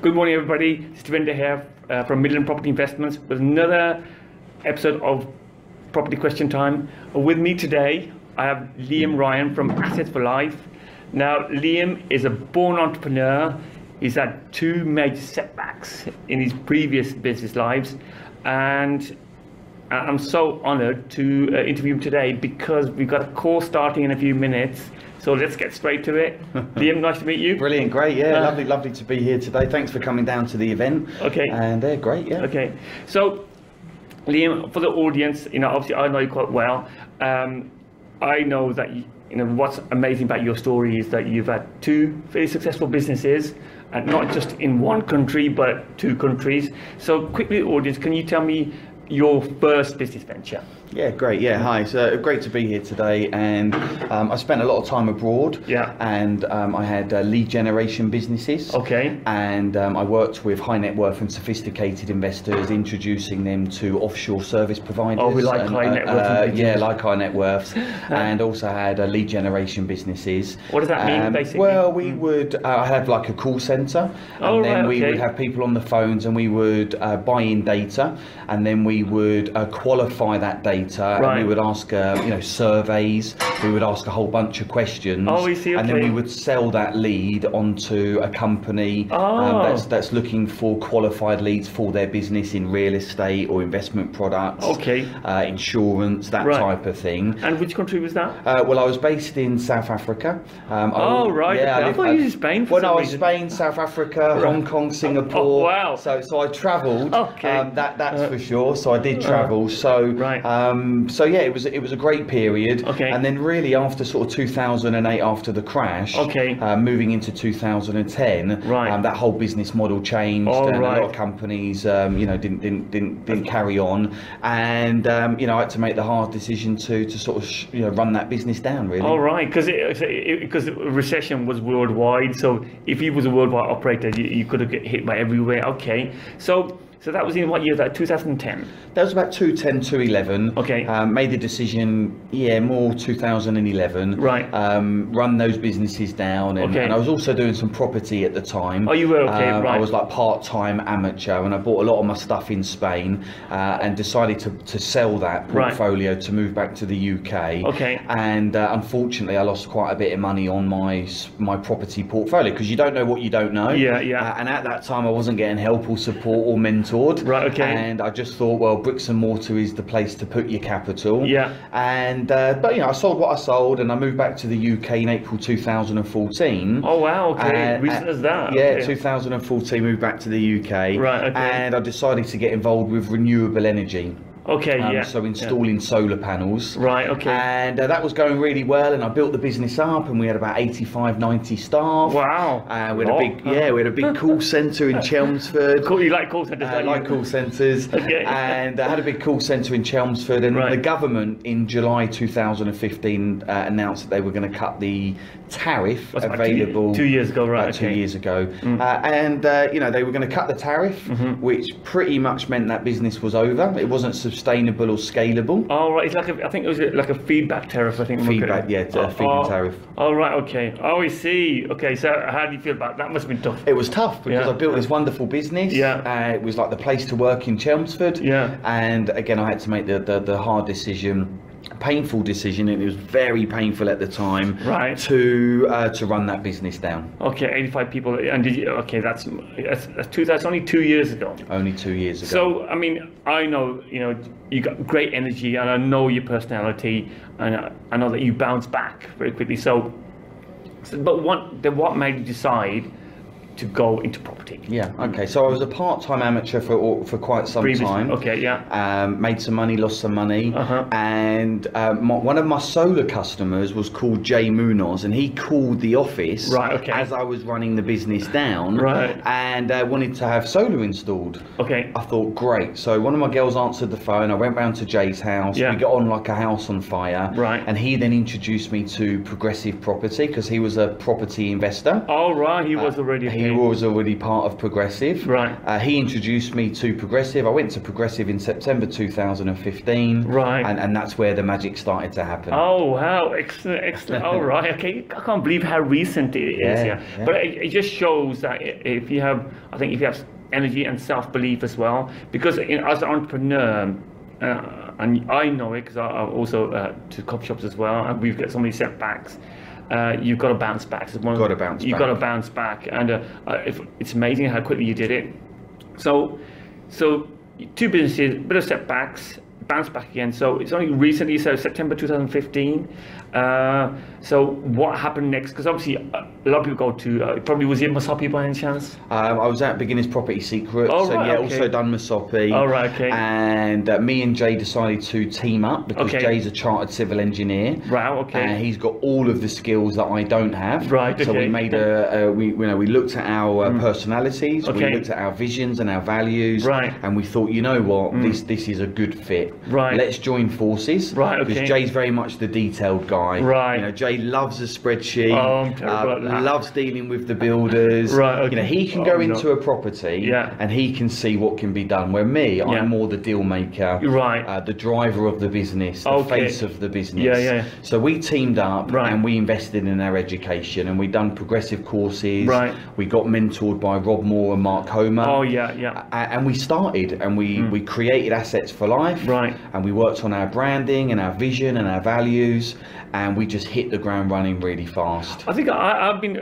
Good morning, everybody. It's Devinder here from Midland Property Investments with another episode of Property Question Time. With me today, I have Liam Ryan from Assets for Life. Now, Liam is a born entrepreneur. He's had two major setbacks in his previous business lives, and I'm so honored to interview him today because we've got a call starting in a few minutes. So let's get straight to it. Liam, nice to meet you. Brilliant, great, yeah, lovely to be here today. Thanks for coming down to the event. Okay. And they're great, yeah. Okay, so Liam, for the audience, obviously I know you quite well. I know that what's amazing about your story is that you've had two very successful businesses, and not just in one country but two countries. So quickly, audience, can you tell me your first business venture? Yeah, great. Yeah, hi. So great to be here today. And I spent a lot of time abroad. Yeah. And I had lead generation businesses. Okay. And I worked with high net worth and sophisticated investors, introducing them to offshore service providers. Oh, we like high net worth. Yeah, like high net worths. And also had lead generation businesses. What does that mean, basically? Well, we would have like a call center, and then we would have people on the phones, and we would buy in data, and then we would qualify that data. And we would ask surveys, we would ask a whole bunch of questions, and then we would sell that lead onto a company that's looking for qualified leads for their business in real estate or investment products, insurance, that type of thing. And which country was that? Well, I was based in South Africa. I thought you were in Spain for some reason. Spain, South Africa, Hong Kong, Singapore. Oh, wow. So I travelled. Okay. That's for sure. So I did travel. So yeah, it was a great period. Okay. And then really after sort of 2008, after the crash, moving into 2010, that whole business model changed, and a lot of companies, didn't carry on, and I had to make the hard decision to sort of run that business down, really. All right, because recession was worldwide. So if you was a worldwide operator, you could have get hit by everywhere. Okay, so that was in what year? That 2010. That was about 2010, 2011. Okay. Made the decision, more 2011. Right. Run those businesses down, and I was also doing some property at the time. Oh, you were right. I was like part-time amateur, and I bought a lot of my stuff in Spain, and decided to sell that portfolio to move back to the UK. Okay. And unfortunately, I lost quite a bit of money on my property portfolio, because you don't know what you don't know. Yeah. And at that time, I wasn't getting help or support or mentor. Right, okay. And I just thought, well, bricks and mortar is the place to put your capital. Yeah. And but I sold what I sold, and I moved back to the UK in April 2014. Oh wow, okay. Recent as that. Yeah, okay. 2014, moved back to the UK. Right, okay. And I decided to get involved with renewable energy. Okay, So installing solar panels. Right, okay. And that was going really well, and I built the business up, and we had about 85, 90 staff. Wow. We had a big call centre in Chelmsford. Cool, you like call centres, I like call centres. Okay. And I had a big call centre in Chelmsford, and the government in July 2015 announced that they were going to cut the tariff available. 2 years ago, right? 2 years ago. And they were going to cut the tariff, which pretty much meant that business was over. It wasn't sustainable or scalable. Oh right, it's like I think it was like a feedback tariff. I think feedback tariff. Oh right, okay. Oh, I see. Okay, so how do you feel about that? That must have been tough. It was tough because I built this wonderful business. Yeah. It was like the place to work in Chelmsford. Yeah. And again, I had to make the hard decision. Painful decision, and it was very painful at the time. Right. To run that business down. Okay, 85 people, and that's only 2 years ago. Only 2 years ago. So I mean, I know you got great energy, and I know your personality, and I know that you bounce back very quickly. But what made you decide to go into property? Yeah, okay. So I was a part-time amateur for quite some time. Okay, yeah. Made some money, lost some money. And one of my solar customers was called Jay Munoz, and he called the office as I was running the business down, and wanted to have solar installed. Okay. I thought, great. So one of my girls answered the phone. I went round to Jay's house. We got on like a house on fire. Right. And he then introduced me to Progressive Property, because he was a property investor. Oh, right. He was already here. he was already part of Progressive. Right. He introduced me to Progressive. I went to Progressive in September 2015. Right. And that's where the magic started to happen. Oh, wow. Excellent, excellent. All right. Okay. I can't believe how recent it is. Yeah. But it just shows that if you have, I think if you have energy and self-belief as well, because as an entrepreneur, and I know it because I also to coffee shops as well, and we've got so many setbacks. You've got to bounce back. You've got to bounce back, and it's amazing how quickly you did it. So 2 businesses, bit of setbacks, bounce back again. So it's only recently, so September 2015. So what happened next? Because obviously a lot of people go to, probably was it Masopi by any chance? I was at Beginner's Property Secret, also done Masopi. Oh, right, okay. And me and Jay decided to team up because Jay's a chartered civil engineer. Right, okay. And he's got all of the skills that I don't have. Right, okay. So we made we looked at our personalities, we looked at our visions and our values, and we thought, you know what, this is a good fit. Right. Let's join forces. Right, okay. Because Jay's very much the detailed guy. Right. You know, Jay loves a spreadsheet. Oh, I'm terrible at that. Loves dealing with the builders. Right, okay. You know, he can go into a property and he can see what can be done. Where me, I'm more the deal maker. Right. The driver of the business, the face of the business. Yeah. So we teamed up and we invested in our education, and we done progressive courses. Right. We got mentored by Rob Moore and Mark Homer. Oh yeah. And we started, and we created Assets for Life. Right. And we worked on our branding and our vision and our values, and we just hit the ground running really fast. I think I've been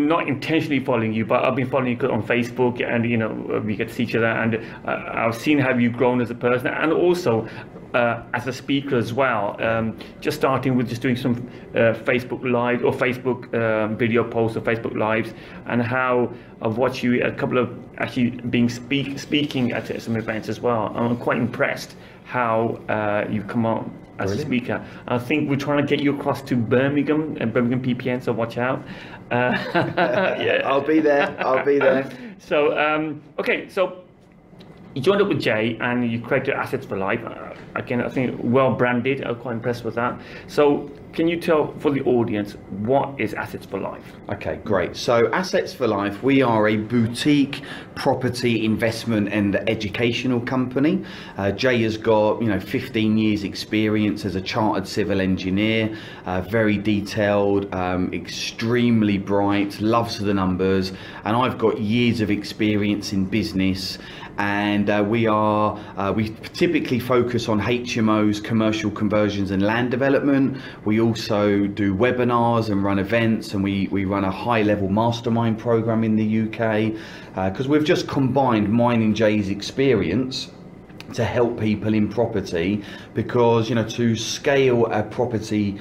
not intentionally following you, but I've been following you on Facebook, and you know, we get to see each other, and I've seen how you've grown as a person, and also as a speaker as well. Just starting with just doing some Facebook Live or Facebook video posts or Facebook Lives, and how I've watched you a couple of actually being speaking at some events as well. I'm quite impressed how you come on as a speaker. I think we're trying to get you across to Birmingham and Birmingham PPN, so watch out. I'll be there. So okay, so you joined up with Jay and you created Assets for Life. Again, I think well branded. I'm quite impressed with that. So can you tell for the audience, what is Assets for Life? Okay, great. So Assets for Life, we are a boutique property investment and educational company. Jay has got 15 years experience as a chartered civil engineer, very detailed, extremely bright, loves the numbers, and I've got years of experience in business. And we typically focus on HMOs, commercial conversions and land development. We also do webinars and run events, and we run a high-level mastermind program in the UK, because we've just combined mine and Jay's experience to help people in property, because to scale a property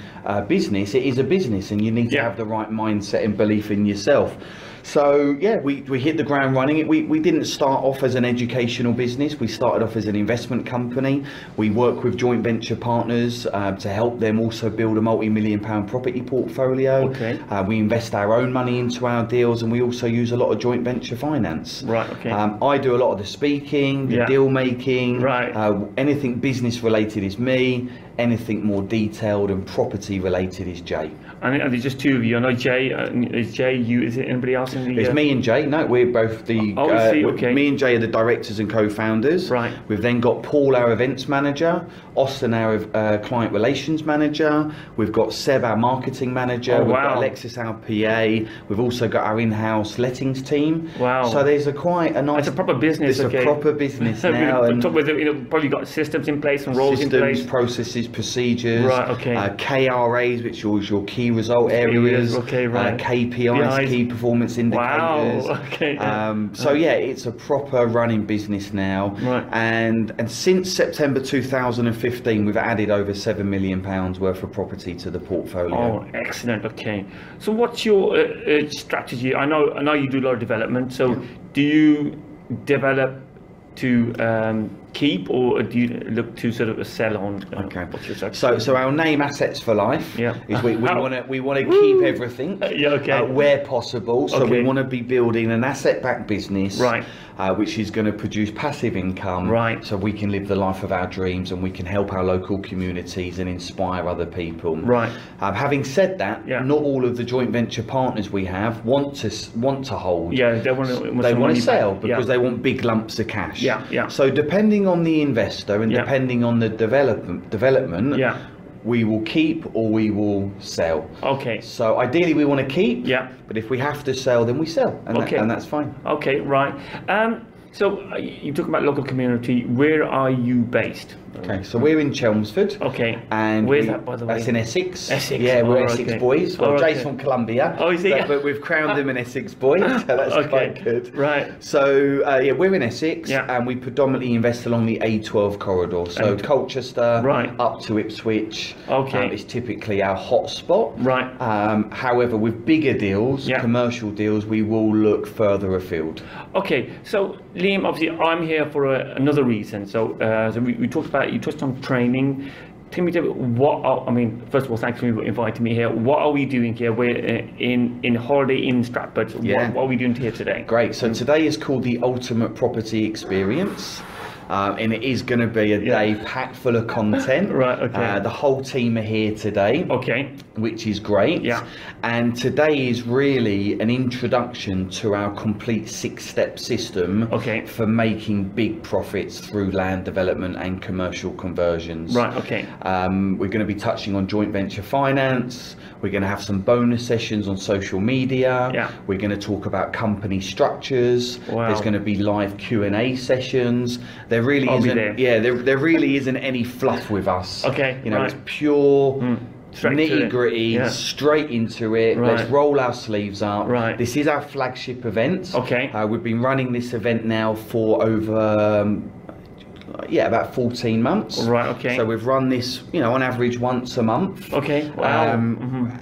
business, it is a business, and you need to have the right mindset and belief in yourself. So we hit the ground running. We didn't start off as an educational business. We started off as an investment company. We work with joint venture partners to help them also build a multi-million-pound property portfolio. Okay. We invest our own money into our deals, and we also use a lot of joint venture finance. Right. Okay. I do a lot of the speaking, the deal making. Right. Anything business related is me. Anything more detailed and property related is Jay. And there's just two of you. I know Jay. Is Jay you? Is it anybody else in the? It's me and Jay. No, we're both the. Okay. Me and Jay are the directors and co-founders. Right. We've then got Paul, our events manager, Austin, our client relations manager. We've got Seb, our marketing manager. We've got Alexis, our PA. We've also got our in-house lettings team. Wow. So there's quite a nice. It's a proper business. It's a proper business now. And probably got systems in place and roles in place. Processes, procedures. Right. Okay. KRAs, which is your key result areas. Okay. Right. KPIs, key performance indicators. Wow. Okay. So it's a proper running business now. Right. And since September 2015, we've added over £7 million worth of property to the portfolio. Oh, excellent. Okay. So what's your strategy? I know you do a lot of development. So do you develop to keep, or do you look to sort of sell on? Okay. So our name, Assets for Life, is we want to keep everything where possible. So we want to be building an asset-backed business, right, which is going to produce passive income, right, so we can live the life of our dreams and we can help our local communities and inspire other people. Right. Having said that, not all of the joint venture partners we have want to hold. Yeah, they want to sell because they want big lumps of cash. So depending on the investor and depending on the development, we will keep or we will sell. Okay. So ideally we want to keep. Yeah. But if we have to sell, then we sell, and that's fine. Okay. Right. So you talk about local community. Where are you based? Okay, so we're in Chelmsford. Okay. And where's that, by the way? That's in Essex. Essex. Yeah, we're Essex boys. Well, Jay's from Columbia. Oh, is he? But we've crowned him an Essex boy, so that's quite good. Right. So we're in Essex, and we predominantly invest along the A12 corridor. So Colchester, up to Ipswich. Okay. Is typically our hot spot. Right. However, with bigger deals, commercial deals, we will look further afield. Okay. So Liam, obviously, I'm here for another reason. So, we talked about. You touched on training. Tell me first of all, thanks for inviting me here. What are we doing here? We're in Holiday Inn Stratford. What are we doing here today? Great. So today is called the Ultimate Property Experience. And it is going to be a day packed full of content. Right. Okay. The whole team are here today. Okay. Which is great. Yeah. And today is really an introduction to our complete 6-step system. Okay. For making big profits through land development and commercial conversions. Right. Okay. We're going to be touching on joint venture finance. We're going to have some bonus sessions on social media. Yeah. We're going to talk about company structures. Wow. There's going to be live Q&A sessions. There really isn't any fluff with us. Okay. It's pure nitty gritty, straight into it. Right. Let's roll our sleeves up. Right. This is our flagship event. Okay. We've been running this event now for over about 14 months. Right. Okay. So we've run this, on average once a month. Okay. Wow.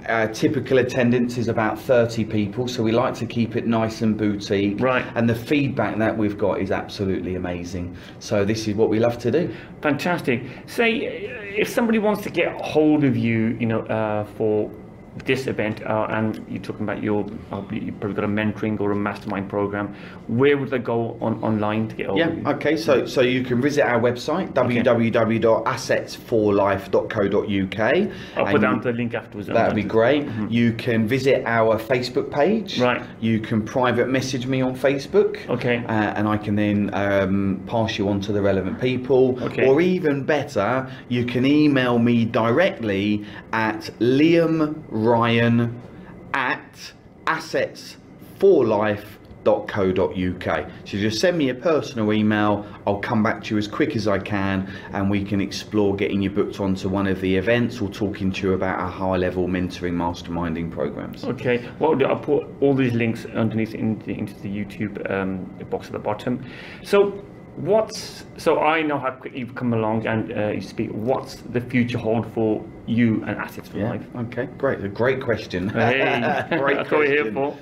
Our typical attendance is about 30 people, so we like to keep it nice and boutique. Right. And the feedback that we've got is absolutely amazing. So this is what we love to do. Fantastic. Say, if somebody wants to get hold of you, for this event, and you're talking about you've probably got a mentoring or a mastermind program, where would they go online to get hold of you? Okay, so you can visit our website, www.assetsforlife.co.uk. I'll put down the link afterwards. That'd be great. Mm-hmm. You can visit our Facebook page. Right. You can private message me on Facebook. Okay. And I can then pass you on to the relevant people. Okay. Or even better, you can email me directly at liamryan@assetsforlife.co.uk. So just send me a personal email. I'll come back to you as quick as I can, and we can explore getting you booked onto one of the events or talking to you about our high-level mentoring masterminding programs. Okay. Well, I'll put all these links underneath into the YouTube box at the bottom. So I know how quick you've come along and you speak. What's the future hold for you and Assets for Life? Okay, great. A great question. Hey. Great That's what we're here for.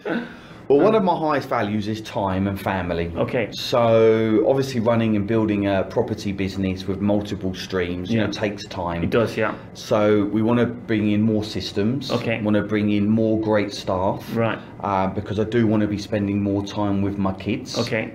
Well, one of my highest values is time and family. Okay. So obviously running and building a property business with multiple streams, takes time. It does, yeah. So we want to bring in more systems. Okay. Want to bring in more great staff. Right. Because I do want to be spending more time with my kids. Okay.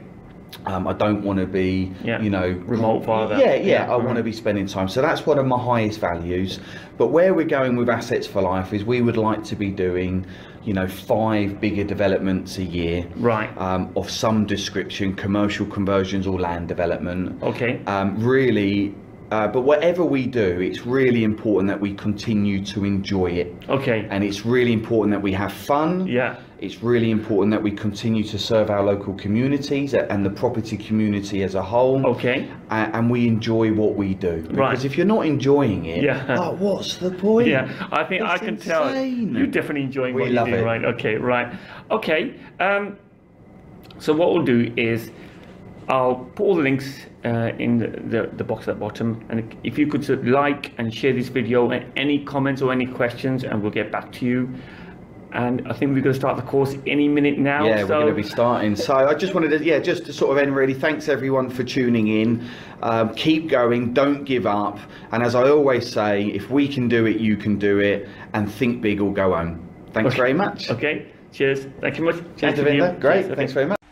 I don't want to be, remote father. I want to be spending time. So that's one of my highest values. But where we're going with Assets for Life is we would like to be doing, 5 bigger developments a year. Right. Of some description, commercial conversions or land development. Okay. But whatever we do, it's really important that we continue to enjoy it. Okay. And it's really important that we have fun. Yeah. It's really important that we continue to serve our local communities and the property community as a whole. Okay. And we enjoy what we do. Because if you're not enjoying it, what's the point? Yeah. I think I can tell you're definitely enjoying what you do. Right. Okay. Right. Okay. So what we'll do is I'll put all the links in the box at the bottom, and if you could like and share this video, and any comments or any questions, and we'll get back to you. and I think we're going to start the course any minute now. Yeah, we're going to be starting. So I just wanted to, just to sort of end really, thanks everyone for tuning in. Keep going, don't give up. And as I always say, if we can do it, you can do it. And think big or go home. Thanks very much. Okay, cheers. Thank you much. Cheers, Devinder. Great, thanks very much.